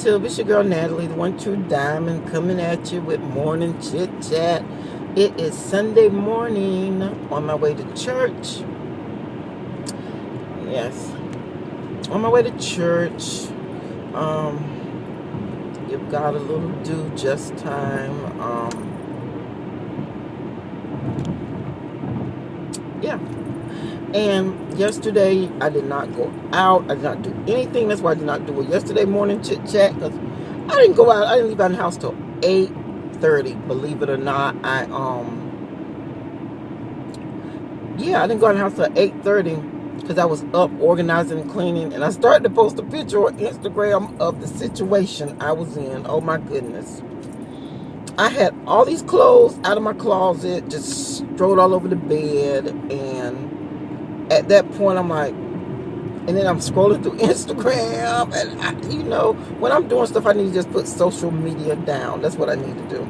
YouTube? It's your girl Natalie, the one true diamond, coming at you with morning chit chat. It is Sunday morning on my way to church. Yes, on my way to church. Give God a little due just time. Yeah. And yesterday, I did not go out. I did not do anything. That's why I did not do a yesterday morning chit chat. Because I didn't go out. I didn't leave out the house till 8:30. Believe it or not, I didn't go out the house till 8:30 because I was up organizing and cleaning. And I started to post a picture on Instagram of the situation I was in. Oh my goodness. I had all these clothes out of my closet, just strode all over the bed, and at that point, I'm like, and then I'm scrolling through Instagram, and when I'm doing stuff, I need to just put social media down. That's what I need to do.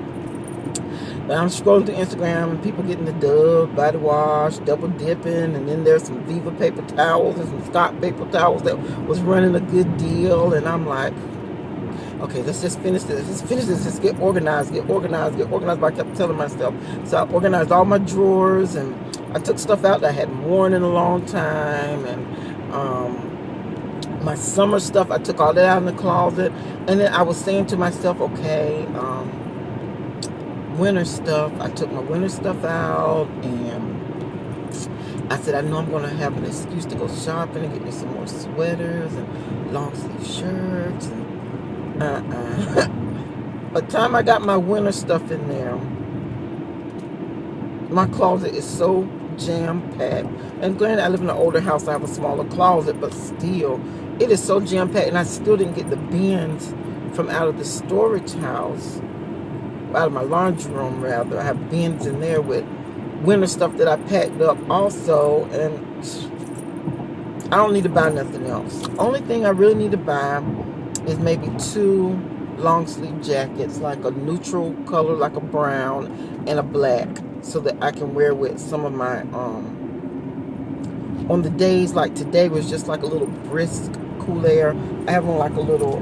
But I'm scrolling through Instagram, and people getting the Dove body wash, double dipping, and then there's some Viva paper towels and some Scott paper towels that was running a good deal, and I'm like, okay, let's just finish this. Let's finish this. Just get organized. But I kept telling myself. So I organized all my drawers, and I took stuff out that I hadn't worn in a long time, and my summer stuff, I took all that out in the closet. And then I was saying to myself, okay, winter stuff, I took my winter stuff out, and I said, I know I'm going to have an excuse to go shopping and get me some more sweaters and long sleeve shirts. And by the time I got my winter stuff in there, my closet is so jam-packed. And granted, I live in an older house, I have a smaller closet, but still, it is so jam-packed. And I still didn't get the bins from out of the storage house, out of my laundry room, rather. I have bins in there with winter stuff that I packed up also, and I don't need to buy nothing else. Only thing I really need to buy is maybe 2 long sleeve jackets, like a neutral color, like a brown, and a black, so that I can wear with some of my, on the days like today was just like a little brisk, cool air. I have on like a little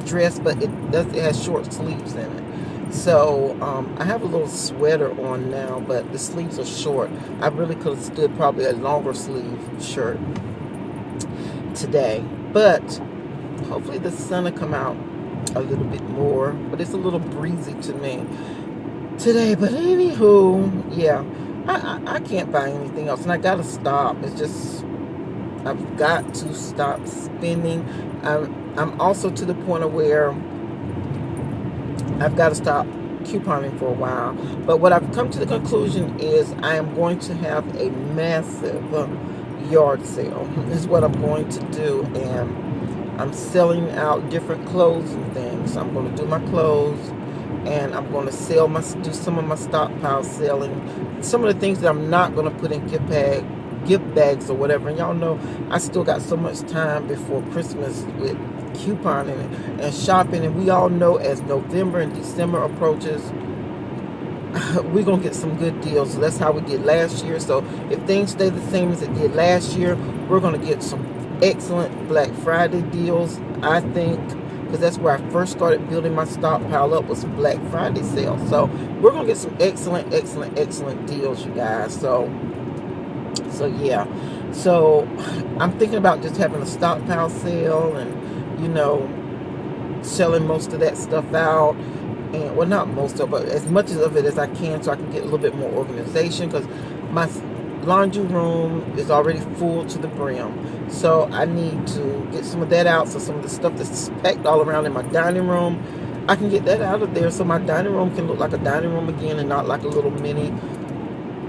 dress, but it has short sleeves in it. So I have a little sweater on now, but the sleeves are short. I really could have stood probably a longer sleeve shirt today, but hopefully the sun will come out a little bit more, but it's a little breezy to me today. But anywho, yeah, I can't buy anything else, and I gotta stop. It's just, I've got to stop spending. I'm also to the point of where I've got to stop couponing for a while. But what I've come to the conclusion is I am going to have a massive yard sale. This is what I'm going to do, and I'm selling out different clothes and things. I'm going to do my clothes, and I'm going to do some of my stockpile selling. Some of the things that I'm not going to put in gift bags or whatever. And y'all know I still got so much time before Christmas with couponing and shopping. And we all know as November and December approaches, we're going to get some good deals. So that's how we did last year. So if things stay the same as it did last year, we're going to get some excellent Black Friday deals, I think, because that's where I first started building my stockpile up, was Black Friday sale. So we're going to get some excellent deals, you guys. So yeah. So I'm thinking about just having a stockpile sale and, selling most of that stuff out. And, well, not most of it, but as much of it as I can, so I can get a little bit more organization, because my laundry room is already full to the brim. So I need to get some of that out, so some of the stuff that's packed all around in my dining room, I can get that out of there, so my dining room can look like a dining room again and not like a little mini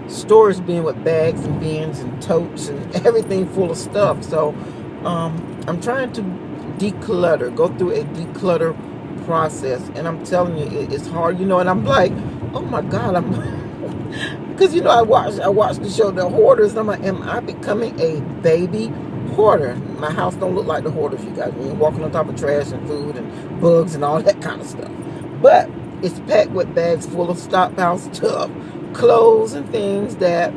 storage bin with bags and bins and totes and everything full of stuff. So I'm trying to declutter, go through a declutter process, and I'm telling you, it's hard, and I'm like, oh my God, because I watched the show The Hoarders, and I'm like, am I becoming a baby hoarder? My house don't look like the Hoarders, you guys. When you're walking on top of trash and food and bugs and all that kind of stuff, but it's packed with bags full of stockpile stuff, clothes and things that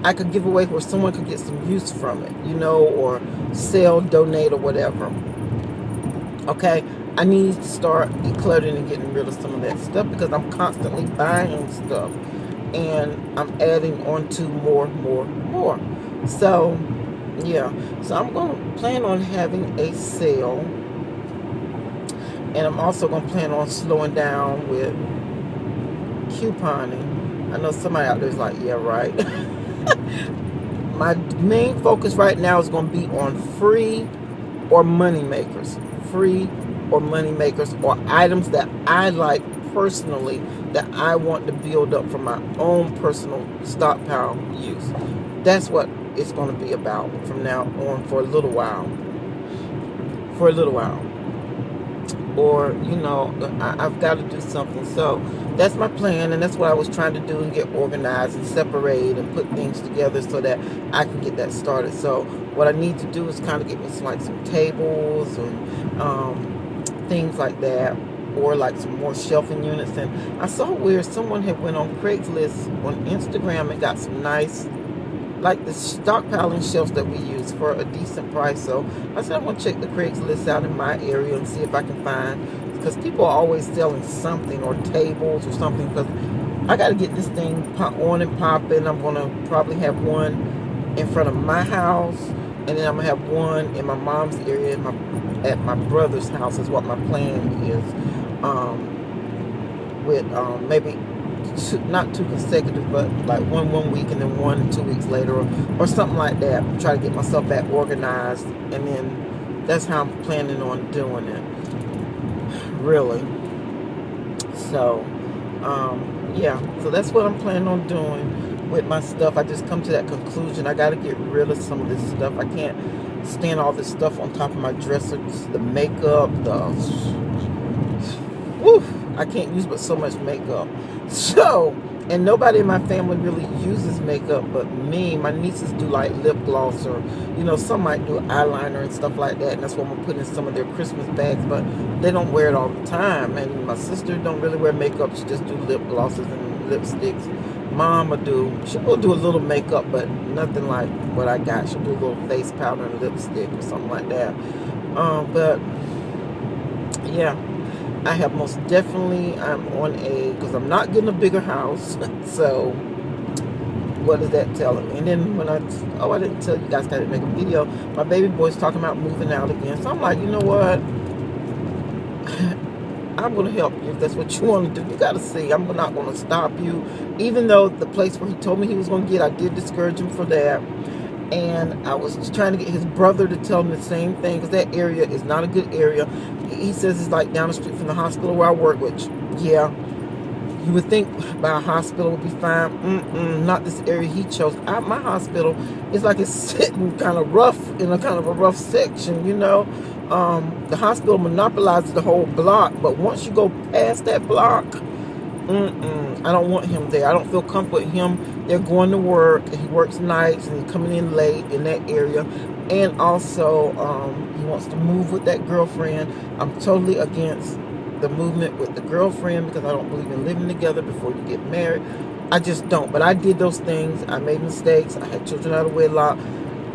I could give away where someone could get some use from it, or sell, donate, or whatever. Okay, I need to start decluttering and getting rid of some of that stuff because I'm constantly buying stuff and I'm adding on to more. So, yeah. So I'm going to plan on having a sale, and I'm also going to plan on slowing down with couponing. I know somebody out there is like, yeah, right. My main focus right now is going to be on free or money makers. Free or money makers, or items that I like personally that I want to build up for my own personal stockpile use. That's what it's going to be about from now on for a little while. For a little while. Or, I've got to do something. So that's my plan, and that's what I was trying to do, and get organized and separate and put things together so that I can get that started. So what I need to do is kind of get me some tables and things like that, or like some more shelving units. And I saw where someone had went on Craigslist on Instagram and got some nice, like the stockpiling shelves that we use for a decent price. So I said I'm going to check the Craigslist out in my area and see if I can find, because people are always selling something, or tables or something, because I got to get this thing on and popping. I'm going to probably have one in front of my house, and then I'm going to have one in my mom's area at my brother's house is what my plan is, with maybe not two consecutive, but like one week and then 1 2 weeks later, or something like that. Try to get myself back organized, and then that's how I'm planning on doing it, really. So yeah, so that's what I'm planning on doing with my stuff. I just come to that conclusion. I got to get rid of some of this stuff. I can't stand all this stuff on top of my dresser, the makeup, whew, I can't use but so much makeup. So, and nobody in my family really uses makeup but me. My nieces do like lip gloss, or some might do eyeliner and stuff like that, and that's what I'm gonna put in some of their Christmas bags, but they don't wear it all the time. And my sister don't really wear makeup. She just do lip glosses and lipsticks. Mom she will do a little makeup, but nothing like what I got. She'll do a little face powder and lipstick or something like that. But yeah, I have most definitely, because I'm not getting a bigger house. So what is that telling me? And then I didn't tell you guys, I didn't make a video. My baby boy's talking about moving out again. So I'm like, you know what? I'm going to help you if that's what you want to do. You got to see. I'm not going to stop you. Even though the place where he told me he was going to get, I did discourage him for that. And I was trying to get his brother to tell him the same thing, because that area is not a good area. He says it's like down the street from the hospital where I work, which, yeah, you would think by a hospital would be fine. Not this area he chose. My hospital is like it's sitting kind of rough, in a kind of a rough section, The hospital monopolizes the whole block, but once you go past that block, I don't want him there. I don't feel comfortable with him. They're going to work, and he works nights, and he's coming in late in that area. And also, he wants to move with that girlfriend. I'm totally against the movement with the girlfriend, because I don't believe in living together before you get married. I just don't. But I did those things. I made mistakes. I had children out of wedlock.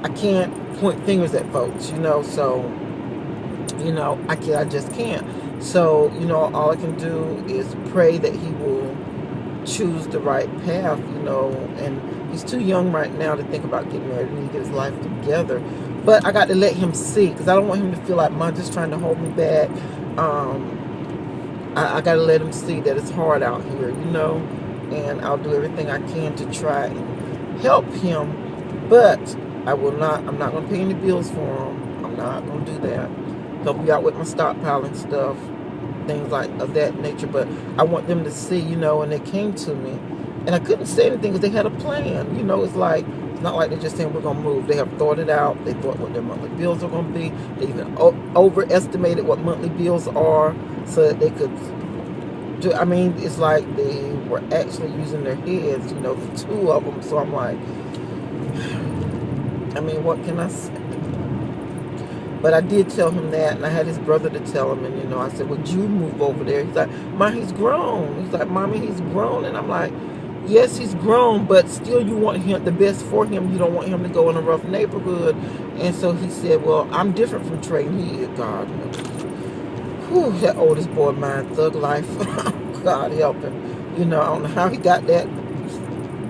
I can't point fingers at folks, So, I just can't. So, all I can do is pray that he will choose the right path, and he's too young right now to think about getting married. He needs to get his life together. But I got to let him see, because I don't want him to feel like Mom just trying to hold me back. I got to let him see that it's hard out here, and I'll do everything I can to try and help him. But I'm not going to pay any bills for him. I'm not going to do that. Help me out with my stockpiling stuff, things like of that nature. But I want them to see, and they came to me, and I couldn't say anything because they had a plan. It's like, it's not like they're just saying we're going to move. They have thought it out. They thought what their monthly bills are going to be. They even overestimated what monthly bills are so that they could do. I mean, it's like they were actually using their heads, the two of them. So I'm like, what can I say? But I did tell him that, and I had his brother to tell him, and I said, would you move over there? He's like, Mom, he's grown. He's like, Mommy, he's grown. And I'm like, yes, he's grown, but still you want him the best for him. You don't want him to go in a rough neighborhood. And so he said, well, I'm different from Trey, and he is God. Whew, that oldest boy of mine, thug life. God help him. You know, I don't know how he got that.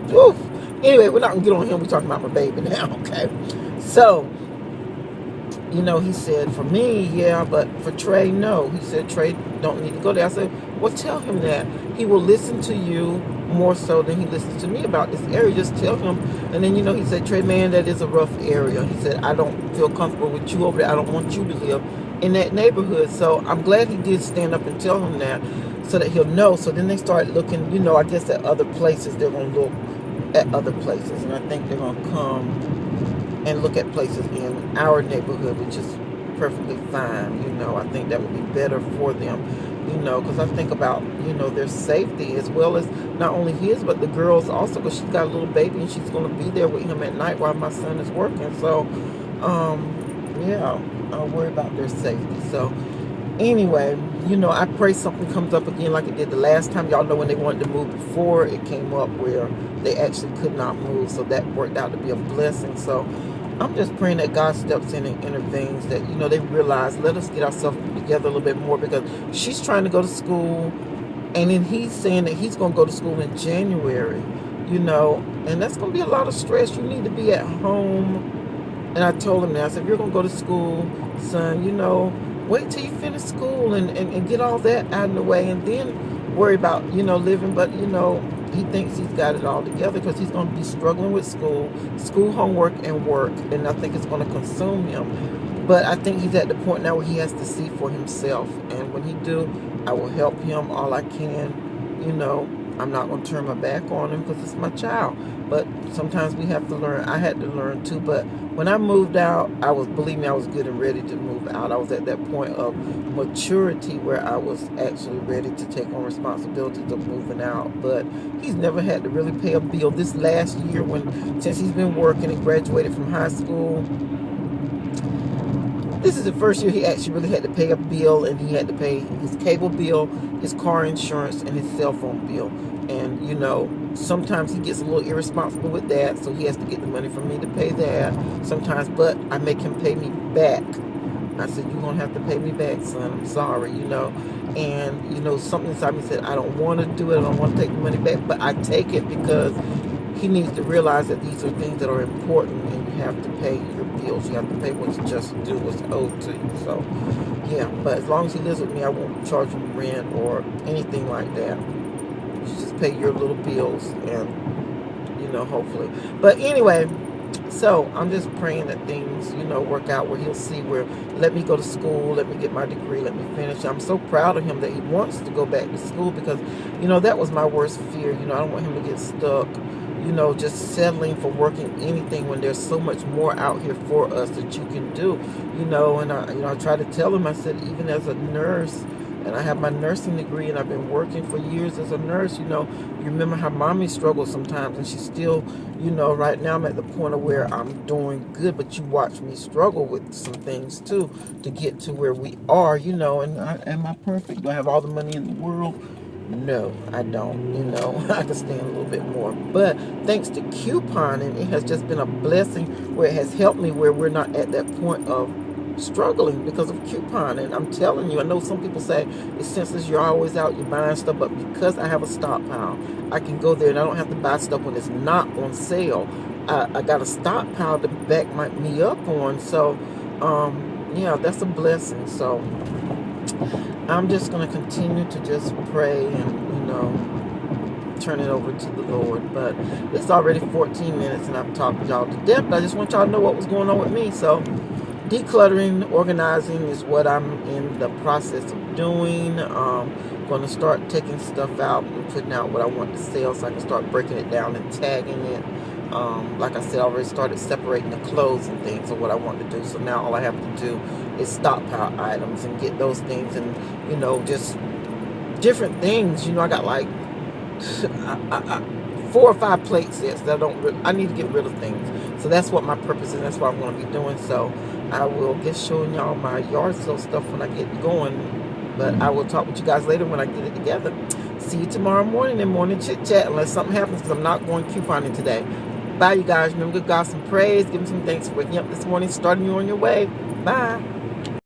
Whew. Anyway, we're not going to get on him. We're talking about my baby now, okay? So, you know, he said, for me, yeah, but for Trey, no. He said, Trey don't need to go there. I said, well, tell him that. He will listen to you more so than he listens to me about this area. Just tell him. And then, you know, he said, Trey, man, that is a rough area. He said, I don't feel comfortable with you over there. I don't want you to live in that neighborhood. So I'm glad he did stand up and tell him that so that he'll know. So then they started looking, you know, I guess at other places. They're going to look at other places. And I think they're going to come and look at places in our neighborhood, which is perfectly fine. You know, I think that would be better for them, you know, because I think about, you know, their safety as well as not only his, but the girls also, because she's got a little baby and she's going to be there with him at night while my son is working. So, yeah, I'll worry about their safety. So, anyway, you know, I pray something comes up again like it did the last time. Y'all know when they wanted to move before, it came up where they actually could not move. So that worked out to be a blessing. So I'm just praying that God steps in and intervenes, that, you know, they realize, let us get ourselves together a little bit more, because she's trying to go to school, and then he's saying that he's going to go to school in January, you know, and that's going to be a lot of stress. You need to be at home. And I told him that, I said, if you're going to go to school, son, you know, wait till you finish school and get all that out of the way, and then worry about, you know, living. But, you know, he thinks he's got it all together because he's going to be struggling with school homework and work, and I think it's going to consume him. But I think he's at the point now where he has to see for himself, and when he do, I will help him all I can. You know, I'm not going to turn my back on him because it's my child. But sometimes we have to learn. I had to learn too. But when I moved out, believe me, I was good and ready to move out. I was at that point of maturity where I was actually ready to take on responsibilities of moving out. But he's never had to really pay a bill. This last year, since he's been working and graduated from high school, this is the first year he actually really had to pay a bill, and he had to pay his cable bill, his car insurance, and his cell phone bill. And, you know, sometimes he gets a little irresponsible with that, so he has to get the money from me to pay that sometimes, but I make him pay me back. I said, you're going to have to pay me back, son. I'm sorry, you know. And, you know, something inside me said, I don't want to do it. I don't want to take the money back, but I take it because he needs to realize that these are things that are important, and you have to pay your bills. You have to pay what's just due, what's owed to you. So, yeah, but as long as he lives with me, I won't charge him rent or anything like that. You just pay your little bills, and, you know, hopefully. But anyway, so I'm just praying that things, you know, work out where he'll see where, let me go to school, let me get my degree, let me finish. I'm so proud of him that he wants to go back to school, because, you know, that was my worst fear. You know, I don't want him to get stuck, you know, just settling for working anything when there's so much more out here for us that you can do, you know. And I try to tell him, I said, even as a nurse, and I have my nursing degree, and I've been working for years as a nurse, you know, you remember how mommy struggled sometimes, and she's still, you know, right now I'm at the point of where I'm doing good, but you watch me struggle with some things too to get to where we are, you know. And am I perfect? Do I have all the money in the world? No, I don't, you know. I can stand a little bit more. But thanks to couponing, it has just been a blessing where it has helped me where we're not at that point of struggling because of couponing. I'm telling you, I know some people say it's senseless, you're always out, you're buying stuff, but because I have a stockpile, I can go there and I don't have to buy stuff when it's not on sale. I got a stockpile to back me up on. So, yeah, that's a blessing. So, I'm just going to continue to just pray and, you know, turn it over to the Lord. But it's already 14 minutes and I've talked y'all to death. But I just want y'all to know what was going on with me. So, decluttering, organizing is what I'm in the process of doing. Going to start taking stuff out and putting out what I want to sell, so I can start breaking it down and tagging it. Like I said, I already started separating the clothes and things of what I want to do. So now all I have to do is stockpile items and get those things, and, you know, just different things. You know, I got like 4 or 5 plate sets that I need to get rid of things. So that's what my purpose is. That's what I'm going to be doing. So I will get showing y'all my yard sale stuff when I get going. But I will talk with you guys later when I get it together. See you tomorrow morning in Morning Chit Chat, unless something happens, because I'm not going couponing today. Bye, you guys. Remember, good gossip and praise. Give me some thanks for waking up this morning, starting you on your way. Bye.